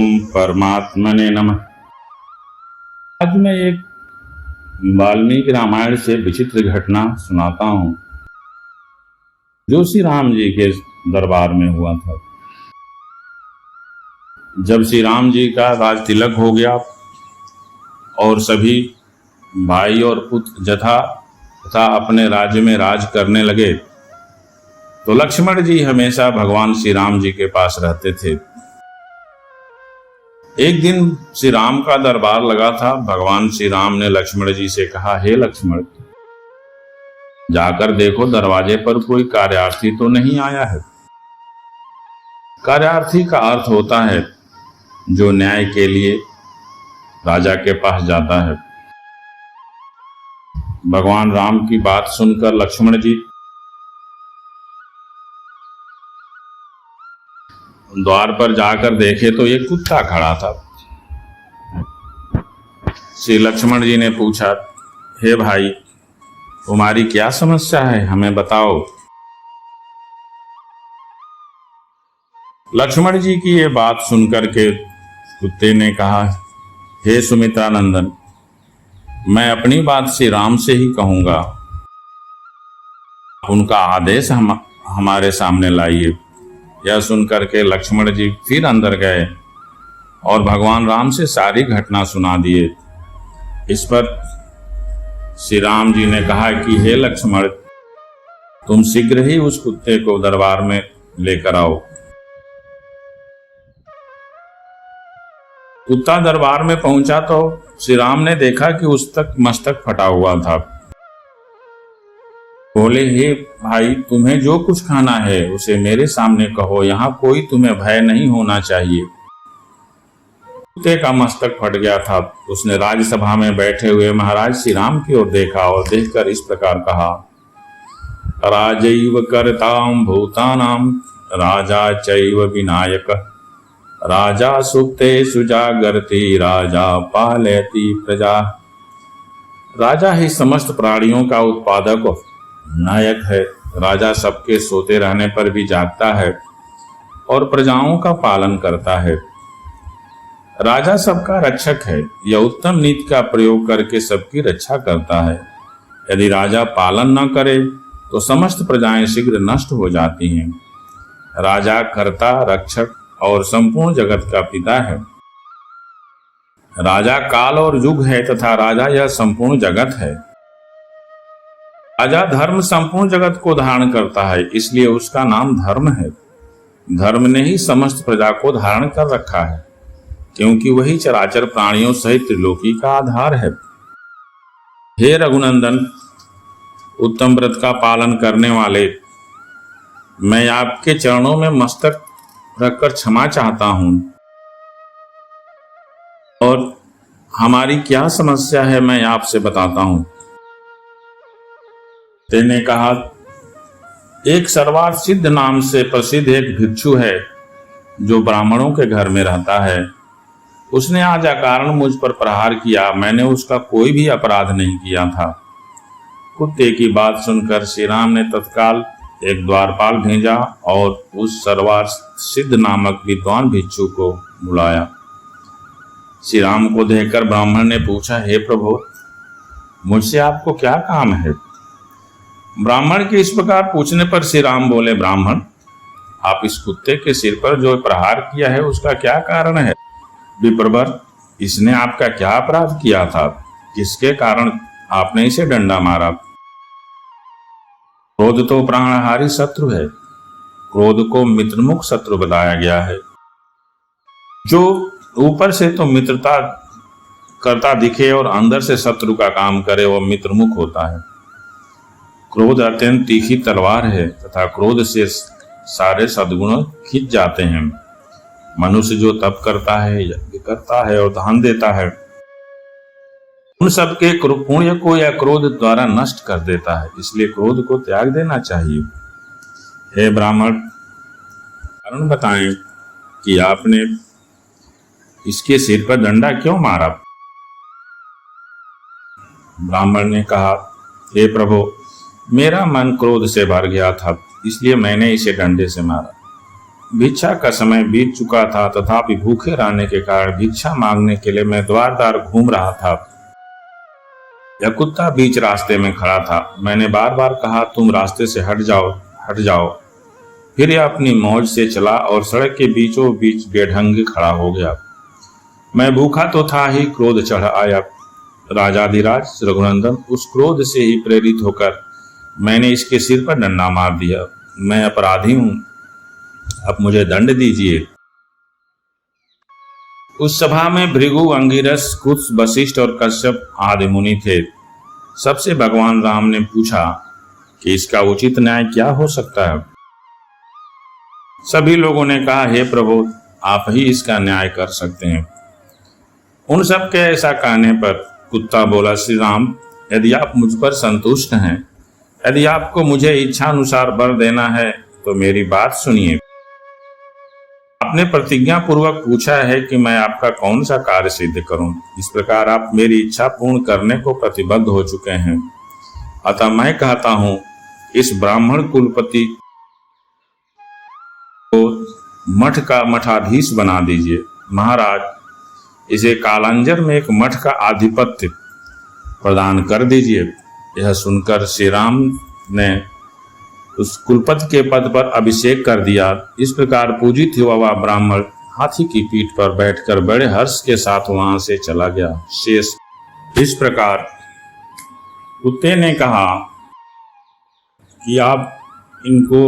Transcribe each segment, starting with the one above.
ओम परमात्मने नमः। आज मैं एक वाल्मीकि रामायण से विचित्र घटना सुनाता हूँ जो श्री राम जी के दरबार में हुआ था। जब श्री राम जी का राज तिलक हो गया और सभी भाई और पुत्र जथा तथा अपने राज्य में राज करने लगे तो लक्ष्मण जी हमेशा भगवान श्री राम जी के पास रहते थे। एक दिन श्री राम का दरबार लगा था। भगवान श्री राम ने लक्ष्मण जी से कहा, हे लक्ष्मण, जाकर देखो दरवाजे पर कोई कार्यार्थी तो नहीं आया है। कार्यार्थी का अर्थ होता है जो न्याय के लिए राजा के पास जाता है। भगवान राम की बात सुनकर लक्ष्मण जी द्वार पर जाकर देखे तो एक कुत्ता खड़ा था। श्री लक्ष्मण जी ने पूछा, हे भाई, तुम्हारी क्या समस्या है, हमें बताओ। लक्ष्मण जी की ये बात सुनकर के कुत्ते ने कहा, हे सुमित्रा नंदन, मैं अपनी बात श्री राम से ही कहूंगा। उनका आदेश हमारे सामने लाइए। यह सुनकर के लक्ष्मण जी फिर अंदर गए और भगवान राम से सारी घटना सुना दिए। इस पर श्री राम जी ने कहा कि हे लक्ष्मण, तुम शीघ्र ही उस कुत्ते को दरबार में लेकर आओ। कुत्ता दरबार में पहुंचा तो श्री राम ने देखा कि उस तक मस्तक फटा हुआ था। बोले, हे भाई, तुम्हें जो कुछ खाना है उसे मेरे सामने कहो, यहाँ कोई तुम्हें भय नहीं होना चाहिए। कुत्ते का मस्तक फट गया था। उसने राज्यसभा में बैठे हुए महाराज श्री राम की ओर देखा और देखकर इस प्रकार कहा, राजैव कर्तां भूतानां राजा चैव विनायक, राजा सुप्तेषु जागर्ति, राजा पालयति प्रजा। राजा ही समस्त प्राणियों का उत्पादक नायक है। राजा सबके सोते रहने पर भी जागता है और प्रजाओं का पालन करता है। राजा सबका रक्षक है। यह उत्तम नीति का प्रयोग करके सबकी रक्षा करता है। यदि राजा पालन न करे तो समस्त प्रजाएं शीघ्र नष्ट हो जाती हैं। राजा कर्ता, रक्षक और संपूर्ण जगत का पिता है। राजा काल और युग है तथा राजा यह संपूर्ण जगत है। राजा धर्म संपूर्ण जगत को धारण करता है, इसलिए उसका नाम धर्म है। धर्म ने ही समस्त प्रजा को धारण कर रखा है, क्योंकि वही चराचर प्राणियों सहित त्रिलोकी का आधार है। हे रघुनंदन, उत्तम व्रत का पालन करने वाले, मैं आपके चरणों में मस्तक रखकर क्षमा चाहता हूं। और हमारी क्या समस्या है मैं आपसे बताता हूं। तेने कहा, एक सर्वार्थ सिद्ध नाम से प्रसिद्ध एक भिक्षु है जो ब्राह्मणों के घर में रहता है। उसने आज अकारण मुझ पर प्रहार किया। मैंने उसका कोई भी अपराध नहीं किया था। कुत्ते की बात सुनकर श्री राम ने तत्काल एक द्वारपाल भेजा और उस सर्वार्थ सिद्ध नामक विद्वान भिक्षु को बुलाया। श्री राम को देखकर ब्राह्मण ने पूछा, हे प्रभु, मुझसे आपको क्या काम है। ब्राह्मण के इस प्रकार पूछने पर श्री राम बोले, ब्राह्मण, आप इस कुत्ते के सिर पर जो प्रहार किया है उसका क्या कारण है। विप्रवर, इसने आपका क्या अपराध किया था, किसके कारण आपने इसे डंडा मारा। क्रोध तो प्राणहारी शत्रु है। क्रोध को मित्रमुख शत्रु बताया गया है। जो ऊपर से तो मित्रता करता दिखे और अंदर से शत्रु का काम करे वो मित्रमुख होता है। क्रोध अत्यंत तीखी तलवार है तथा क्रोध से सारे सद्गुण खिंच जाते हैं। मनुष्य जो तप करता है, यज्ञ करता है और दान देता है, उन सबके पुण्य को या क्रोध द्वारा नष्ट कर देता है। इसलिए क्रोध को त्याग देना चाहिए। हे ब्राह्मण, कारण बताएं कि आपने इसके सिर पर डंडा क्यों मारा। ब्राह्मण ने कहा, हे प्रभु, मेरा मन क्रोध से भर गया था, इसलिए मैंने इसे डंडे से मारा। भिक्षा का समय बीत चुका था, तथापि भूखे रहने के कारण भिक्षा मांगने के लिए मैं द्वार द्वार घूम रहा था। यह कुत्ता बीच रास्ते में खड़ा था। मैंने बार बार कहा, तुम रास्ते से हट जाओ, हट जाओ। फिर यह अपनी मौज से चला और सड़क के बीचों बीच बेढंग खड़ा हो गया। मैं भूखा तो था ही, क्रोध चढ़ आया। राजाधिराज रघुनंदन, उस क्रोध से ही प्रेरित होकर मैंने इसके सिर पर डंडा मार दिया। मैं अपराधी हूं, अब मुझे दंड दीजिए। उस सभा में भृगु, अंगिरस, कुत्स, वशिष्ठ और कश्यप आदि मुनि थे। सबसे भगवान राम ने पूछा कि इसका उचित न्याय क्या हो सकता है। सभी लोगों ने कहा, हे प्रभु, आप ही इसका न्याय कर सकते हैं। उन सब के ऐसा कहने पर कुत्ता बोला, श्री राम, यदि आप मुझ पर संतुष्ट हैं, यदि आपको मुझे इच्छा अनुसार वर देना है तो मेरी बात सुनिए। आपने प्रतिज्ञा पूर्वक पूछा है कि मैं आपका कौन सा कार्य सिद्ध करूं। इस प्रकार आप मेरी इच्छा पूर्ण करने को प्रतिबद्ध हो चुके हैं। अतः मैं कहता हूं, इस ब्राह्मण कुलपति को मठ का मठाधीश बना दीजिए। महाराज, इसे कालांजर में एक मठ का आधिपत्य प्रदान कर दीजिए। यह सुनकर श्री राम ने उस कुलपति के पद पर अभिषेक कर दिया। इस प्रकार पूजित हुआ वह ब्राह्मण हाथी की पीठ पर बैठकर बड़े हर्ष के साथ वहां से चला गया। शेष इस प्रकार कुत्ते ने कहा कि आप इनको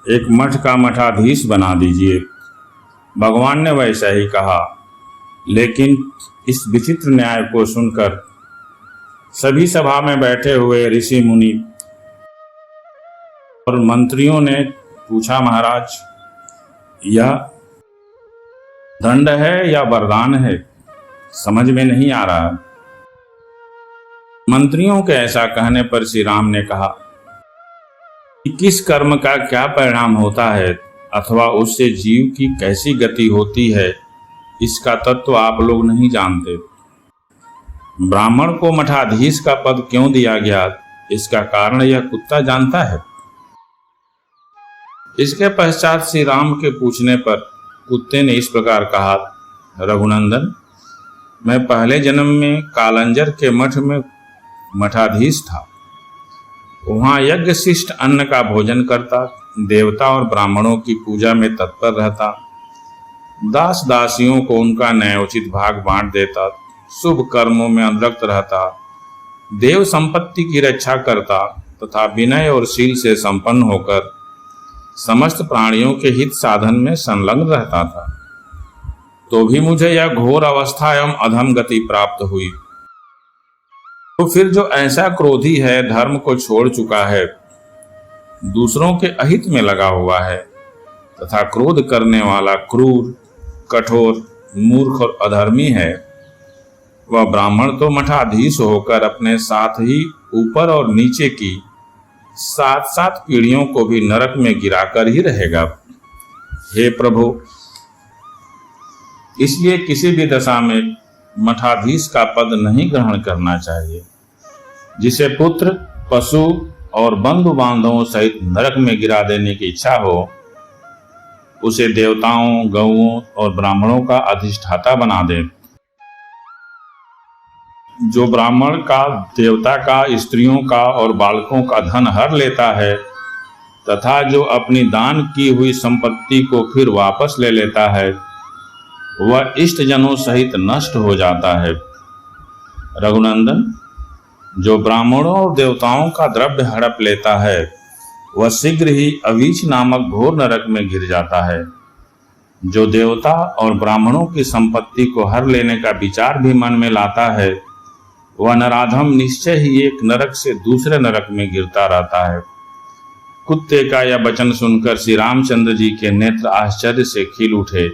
एक मठ का मठाधीश बना दीजिए। भगवान ने वैसा ही कहा, लेकिन इस विचित्र न्याय को सुनकर सभी सभा में बैठे हुए ऋषि मुनि और मंत्रियों ने पूछा, महाराज, यह दंड है या वरदान है, समझ में नहीं आ रहा। मंत्रियों के ऐसा कहने पर श्री राम ने कहा कि किस कर्म का क्या परिणाम होता है अथवा उससे जीव की कैसी गति होती है, इसका तत्व आप लोग नहीं जानते। ब्राह्मण को मठाधीश का पद क्यों दिया गया, इसका कारण यह कुत्ता जानता है। इसके पश्चात श्री राम के पूछने पर कुत्ते ने इस प्रकार कहा, रघुनंदन, मैं पहले जन्म में कालंजर के मठ में मठाधीश था। वहां यज्ञ शिष्ट अन्न का भोजन करता, देवता और ब्राह्मणों की पूजा में तत्पर रहता, दास दासियों को उनका न्यायोचित भाग बांट देता, शुभ कर्मों में अनुरक्त रहता, देव संपत्ति की रक्षा करता तथा विनय और शील से संपन्न होकर समस्त प्राणियों के हित साधन में संलग्न रहता था। तो भी मुझे यह घोर अवस्था एवं अधम गति प्राप्त हुई। तो फिर जो ऐसा क्रोधी है, धर्म को छोड़ चुका है, दूसरों के अहित में लगा हुआ है तथा क्रोध करने वाला क्रूर, कठोर, मूर्ख और अधर्मी है, वह ब्राह्मण तो मठाधीश होकर अपने साथ ही ऊपर और नीचे की 7-7 पीढ़ियों को भी नरक में गिराकर ही रहेगा। हे प्रभु, इसलिए किसी भी दशा में मठाधीश का पद नहीं ग्रहण करना चाहिए। जिसे पुत्र, पशु और बंधु बांधवों सहित नरक में गिरा देने की इच्छा हो, उसे देवताओं, गौओं और ब्राह्मणों का अधिष्ठाता बना दे। जो ब्राह्मण का, देवता का, स्त्रियों का और बालकों का धन हर लेता है तथा जो अपनी दान की हुई संपत्ति को फिर वापस ले लेता है, वह इष्ट जनों सहित नष्ट हो जाता है। रघुनंदन, जो ब्राह्मणों और देवताओं का द्रव्य हड़प लेता है, वह शीघ्र ही अवीच नामक घोर नरक में गिर जाता है। जो देवता और ब्राह्मणों की संपत्ति को हर लेने का विचार भी मन में लाता है, वह नराधम निश्चय ही एक नरक से दूसरे नरक में गिरता रहता है। कुत्ते का यह वचन सुनकर श्री रामचंद्र जी के नेत्र आश्चर्य से खिल उठे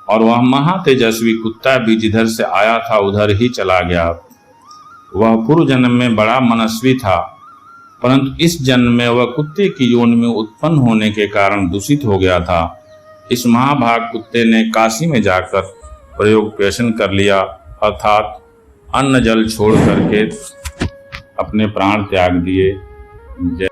और वह महातेजस्वी कुत्ता भी जिधर से आया था उधर ही चला गया। वह पूर्व जन्म में बड़ा मनस्वी था, परंतु इस जन्म में वह कुत्ते की योनि में उत्पन्न होने के कारण दूषित हो गया था। इस महाभाग कुत्ते ने काशी में जाकर प्रयोग पेशन कर लिया, अर्थात अन्न जल छोड़ करके अपने प्राण त्याग दिए। जय